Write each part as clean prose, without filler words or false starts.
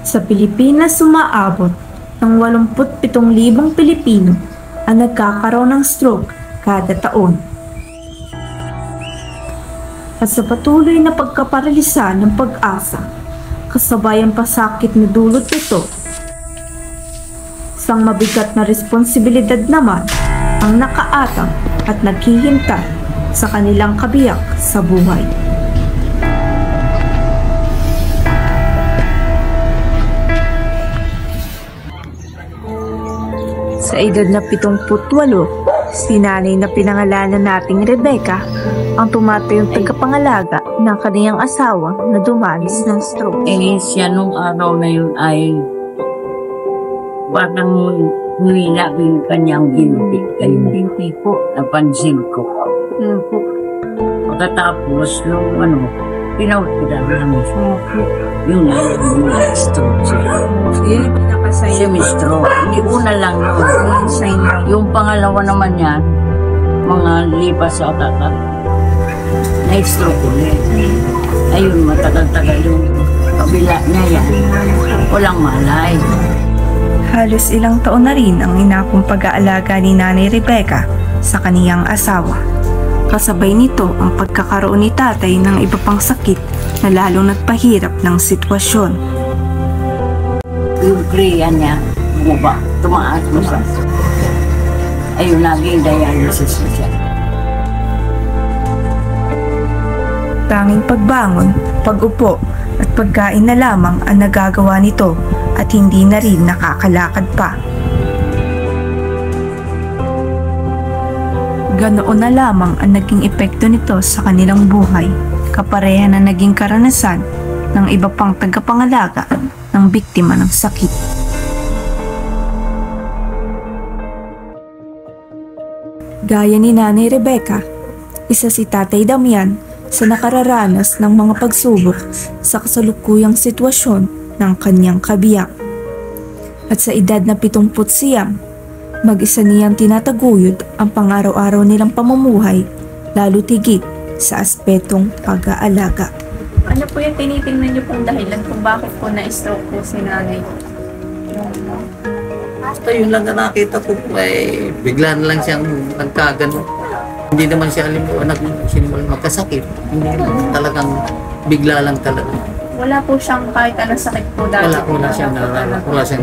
Sa Pilipinas, umaabot ng 87,000 Pilipino ang nagkakaroon ng stroke kada taon. At sa patuloy na pagkaparalisa ng pag-asa, kasabay ang pasakit na dulot nito, isang mabigat na responsibilidad naman ang nakaatang at naghihintay sa kanilang kabiyak sa buhay. Sa edad na 78, si nanay na pinangalanan nating Rebecca ang tumatayong tagapangalaga ng kaniyang asawa na dumanas ng stroke. Siya nung araw na yun ay parang nilila yung kanyang binti. Binti po. Napansin ko. Pagkatapos nung pinawagpitan namin siya. Yun na yung stroke siya. Siya may stroke. Hindi una lang yun. Yung pangalawa naman yan, mga lipas sa otak. Na-stroke ulit. Ayun, matagal-tagal yung kabila niya yan. Walang malay. Halos ilang taon na rin ang inakong pag-aalaga ni Nanay Rebecca sa kaniyang asawa. Kasabay nito ang pagkakaroon ni tatay ng iba pang sakit na lalong nagpahirap ng sitwasyon. Yung kriya niya, bumaba, tumaas mo sa. Ayun, naging dialysis na siya. Tanging pagbangon, pag-upo at pagkain na lamang ang nagagawa nito at hindi na rin nakakalakad pa. Ganoon na lamang ang naging epekto nito sa kanilang buhay, kapareha na naging karanasan ng iba pang tagapangalaga ng biktima ng sakit. Gaya ni Nanay Rebecca, isa si Tatay Damian sa nakararanas ng mga pagsubok sa kasalukuyang sitwasyon ng kanyang kabiyak. At sa edad na 70 mag-isa niyang tinataguyod ang pang-araw-araw nilang pamumuhay, lalo tigit sa aspetong pag-aalaga. Ano po yung tinitingnan niyo pong dahilan kung bakit po na-stroke po si nanay? Basta yun lang na nakita ko po ay bigla na lang siyang nagkagano. Hindi naman siya sinimulang magkasakit. Hindi naman talagang bigla lang talaga. Wala po siyang kahit anong sakit po dati? Wala siyang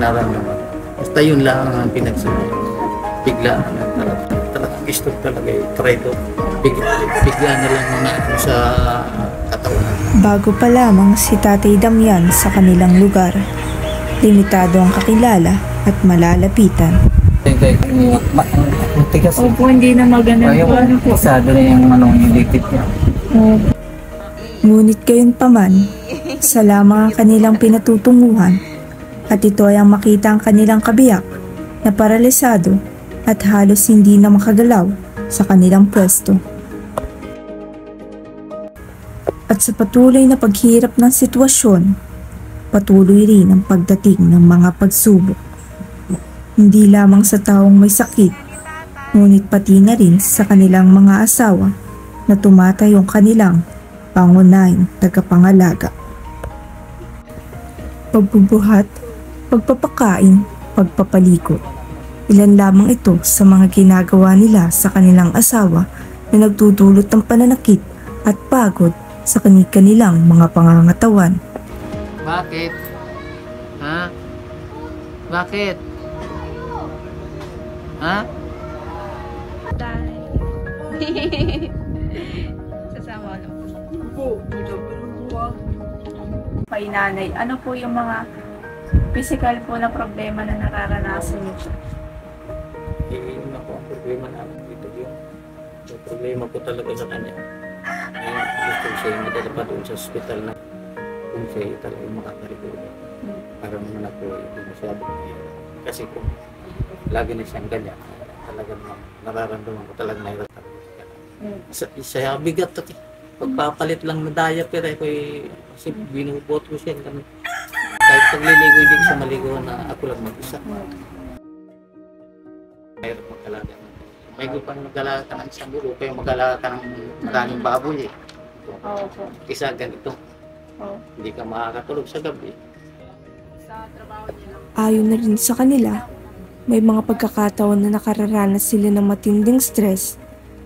nararamdaman. Basta yun lang ang pinagsasabi. Bigla na talagang stroke talaga yung try to. Bigla na lang na sa katawan. Bago pa lamang si Tatay Damian sa kanilang lugar, limitado ang kakilala at malalapitan. Opo, hindi na maganda po. Ano po? Isado na yung nilipit niya. Ngunit gayon paman, sa lamang ang kanilang pinatutunguhan at ito ay ang makita ang kanilang kabiyak na paralisado at halos hindi na makagalaw sa kanilang pwesto. At sa patuloy na paghirap ng sitwasyon, patuloy rin ang pagdating ng mga pagsubok. Hindi lamang sa taong may sakit, ngunit pati na rin sa kanilang mga asawa na tumatayong kanilang pangunahing tagapangalaga. Pagbubuhat, pagpapakain, pagpapaliko. Ilan lamang ito sa mga ginagawa nila sa kanilang asawa na nagdudulot ng pananakit at pagod sa kanilang mga pangangatawan. Bakit? Ha? Bakit? Ha? Sasama lang po. Kay nanay, ano po yung mga physical po na problema na nararanasan niyo? Yun ako ang problema namin dito yun. Yung problema ko talaga sa kanya. Gusto siya madala pa doon sa hospital na kung siya talaga makakarigulo. Para naman ako hindi masyado. Kasi kung lagi na siyang ganyan, talagang nararamdaman ko talagang nahirap. Isa bigat ito. Pagpapalit lang na diaper ay kasi binubot ko siya. Kahit pagliligo hindi ko siya maligo na ako lang mag-isa. Mahirap mag-alaga. May gupang mag-alaga ka ng isang bulo, kaya mag-alaga ka ng maraming baboy eh. Isa ganito. Hindi ka makakatulog sa gabi. Sa Ayon na rin sa kanila, may mga pagkakataon na nakararanas sila ng matinding stress,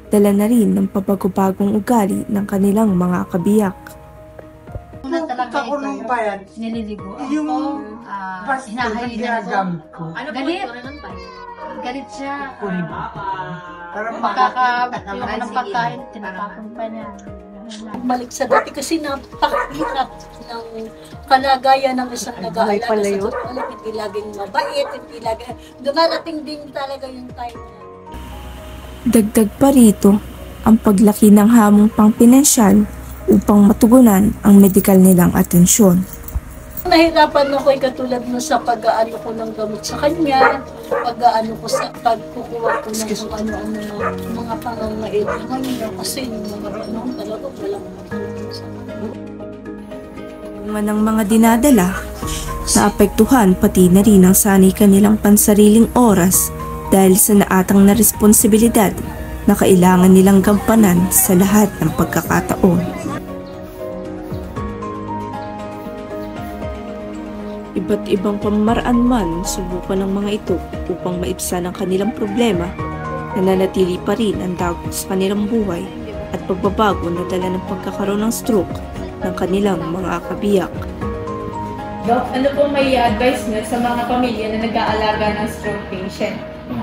dala na rin ng pabago-bagong ugali ng kanilang mga kabiyak. Una talaga Kakulong ito, pa yan. nililigo ako, Yung basta hinahayinan ko. ginagamit ko. Galit. Galit siya. Para Magkakabili ako ng pagkain, tinatapon pa niya. Balik sa dati kasi napakahirap ng kalagayan ng isang nag-aalaga sa totoo. Hindi laging mabait, hindi laging dumarating din talaga yung time na. Dagdag pa rito ang paglaki ng hamong pang-pinansyal upang matugunan ang medikal nilang atensyon. Nahirapan ako ay katulad mo sa pag-aano ko ng gamot sa kanya, pag-aano ko sa pagkukuha ko ng kung ano-ano mga pangangailangan niya kasi yung mga ganun talaga walang matulong sa kanya. Ng mga dinadala, naapektuhan pati na rin ang sanay kanilang pansariling oras dahil sa naatang na responsibilidad na kailangan nilang gampanan sa lahat ng pagkakataon. Iba't ibang pamaraan man subukan ng mga ito upang maibsan ang kanilang problema, nananatili pa rin ang dagok sa kanilang buhay at pagbabago na dala ng pagkakaroon ng stroke ng kanilang mga kabiyak. Doc, ano po may advice niyo sa mga pamilya na nag-aalaga ng stroke patient?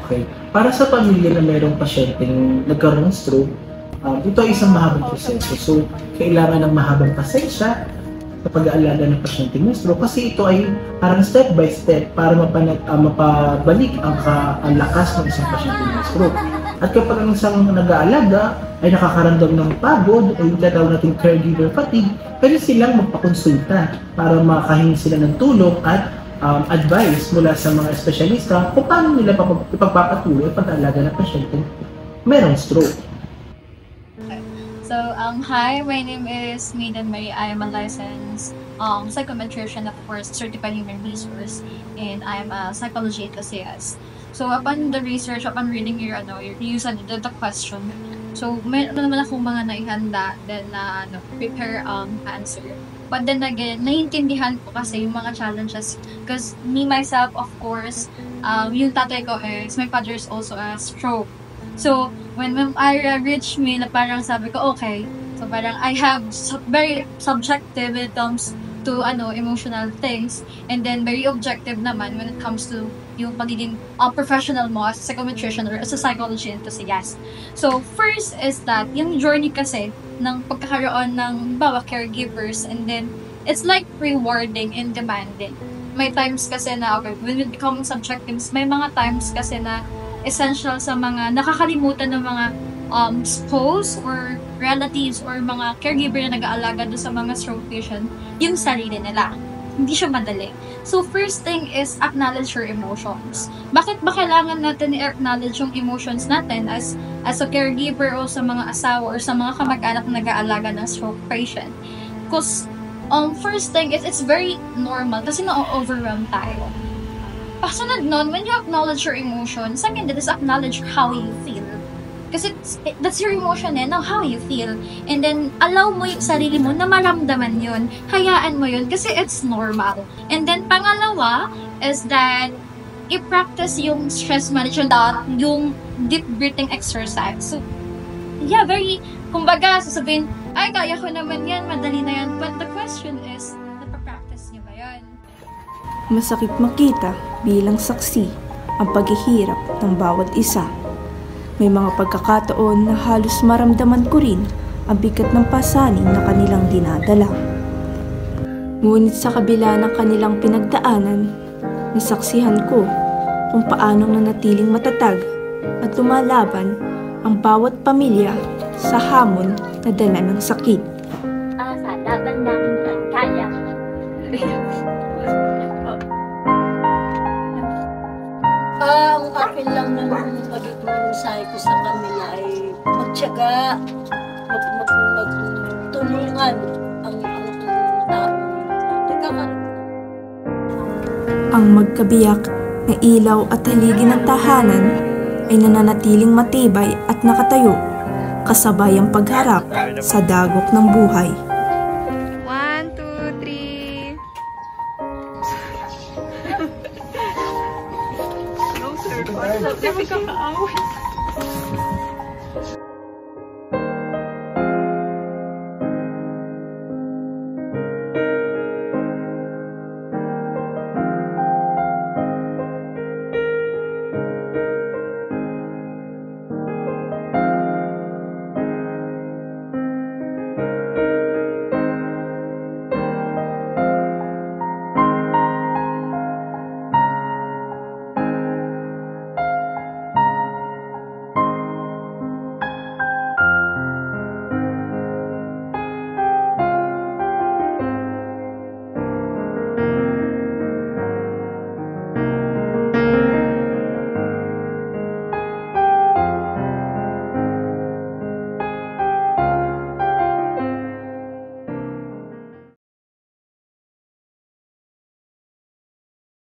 Okay. Para sa pamilya na mayroong pasyenteng nagkaroon ng stroke, ito ay isang mahabang proseso. So, kailangan ng mahabang pasensya sa pag-aalaga ng pasyenteng may stroke kasi ito ay parang step by step para mapabalik ang lakas ng isang pasyenteng may stroke. At kapag ang isang nag-aalaga ay nakakaramdam ng pagod o yung tinatawag natin caregiver fatigue, pwede silang magpakonsulta para makahingi sila ng tulong at advice mula sa mga espesyalista kung paano nila ipagpapatuloy ang pag-aalaga ng pasyenteng mayroong stroke. So, hi, my name is Maiden Marie. I am a licensed psychometrician, of course, certified human resource, and I am a psychology enthusiast. So, upon the research, upon reading your the question, so, may naman akong mga naihanda, then prepare answer. But then again, naiintindihan ko kasi yung mga challenges, because me, myself, of course, yung tatay ko is, my father is also a stroke. So, when I reached me, na parang sabi ko, okay, so parang I have very subjective when it comes to emotional things, and then very objective naman when it comes to yung pagiging professional mo as a psychometrician or as a psychology enthusiast. So, first is that, yung journey kasi ng pagkakaroon ng caregivers, and then it's like rewarding and demanding. May times kasi na, okay, when we become subjectives, may mga times kasi na essential sa mga nakakalimutan ng mga spouse or relatives or mga caregiver na nag-aalaga doon sa mga stroke patient, yung sarili nila. Hindi siya madali. So, first thing is acknowledge your emotions. Bakit ba kailangan natin i-acknowledge yung emotions natin as a caregiver o sa mga asawa or sa mga kamag-anak na nag-aalaga ng stroke patient? Because, first thing is, it's very normal kasi na-overwhelm tayo. Kasunod nun, when you acknowledge your emotions, second is acknowledge how you feel. Kasi that's your emotion now how you feel. And then, allow mo yung sarili mo na maramdaman yun. Hayaan mo yun kasi it's normal. And then, pangalawa is that i-practice yung stress management, yung deep breathing exercise. So, yeah, kumbaga, sasabihin, ay, kaya ko naman yan, madali na yan. But the question is, napapractice niyo ba yan? Masakit makita bilang saksi ang paghihirap ng bawat isa. May mga pagkakataon na halos maramdaman ko rin ang bigat ng pasanin na kanilang dinadala. Ngunit sa kabila ng kanilang pinagdaanan, nasaksihan ko kung paano nanatiling matatag at lumalaban ang bawat pamilya sa hamon na dala ng sakit. Sa laban namin kaya. Ang akin lang naman magiging mensahe ko sa kanila ay magtiyaga, magtulungan ang tao. Ang magkabiyak na ilaw at haligi ng tahanan ay nananatiling matibay at nakatayo kasabay ang pagharap sa dagok ng buhay. 1, 2, 3. kami kakaaway.